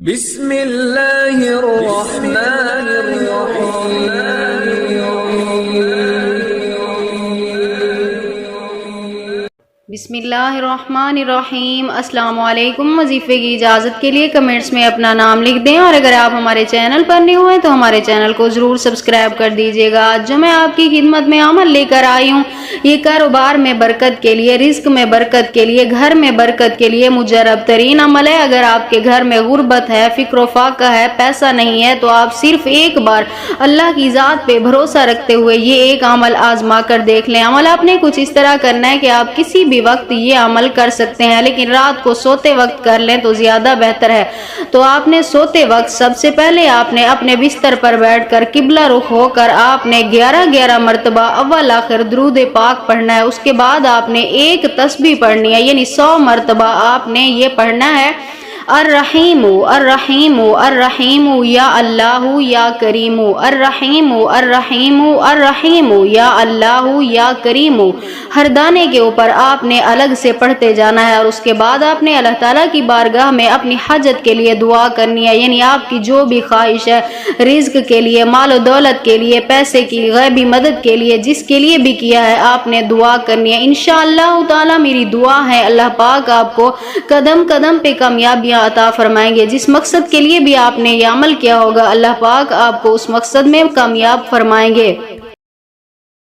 بسم اللہ الرحمن الرحیم بسم اللہ الرحمن الرحیم۔ السلام علیکم۔ وظیفے کی اجازت کے لیے کمنٹس میں اپنا نام لکھ دیں، اور اگر آپ ہمارے چینل پر نئے ہوئے تو ہمارے چینل کو ضرور سبسکرائب کر دیجیے گا۔ جو میں آپ کی خدمت میں عمل لے کر آئی ہوں، یہ کاروبار میں برکت کے لیے، رزق میں برکت کے لیے، گھر میں برکت کے لیے مجرب ترین عمل ہے۔ اگر آپ کے گھر میں غربت ہے، فکر و فاقہ ہے، پیسہ نہیں ہے، تو آپ صرف ایک بار اللہ کی ذات پہ بھروسہ رکھتے ہوئے یہ ایک عمل آزما کر دیکھ لیں۔ عمل آپ نے کچھ اس طرح کرنا ہے کہ آپ کسی بھی وقت یہ عمل کر سکتے ہیں، لیکن رات کو سوتے وقت کر لیں تو زیادہ بہتر ہے۔ تو آپ نے سوتے وقت سب سے پہلے آپ نے اپنے بستر پر بیٹھ کر قبلہ رخ ہو کر آپ نے 11 مرتبہ اول آخر درود پاک پڑھنا ہے۔ اس کے بعد آپ نے ایک تسبیح پڑھنی ہے، یعنی 100 مرتبہ آپ نے یہ پڑھنا ہے، الرحیم الرحیم الرحیم یا اللہ یا کریم، الرحیم الرحیم الرحیم یا اللہ یا کریم۔ ہر دانے کے اوپر آپ نے الگ سے پڑھتے جانا ہے، اور اس کے بعد آپ نے اللہ تعالیٰ کی بارگاہ میں اپنی حاجت کے لیے دعا کرنی ہے، یعنی آپ کی جو بھی خواہش ہے، رزق کے لیے، مال و دولت کے لیے، پیسے کی غیبی مدد کے لیے، جس کے لیے بھی کیا ہے آپ نے دعا کرنی ہے۔ انشاءاللہ تعالیٰ میری دعا ہے اللہ پاک آپ کو قدم قدم پہ کامیابیاں عطا فرمائیں گے۔ جس مقصد کے لیے بھی آپ نے یہ عمل کیا ہوگا، اللہ پاک آپ کو اس مقصد میں کامیاب فرمائیں گے۔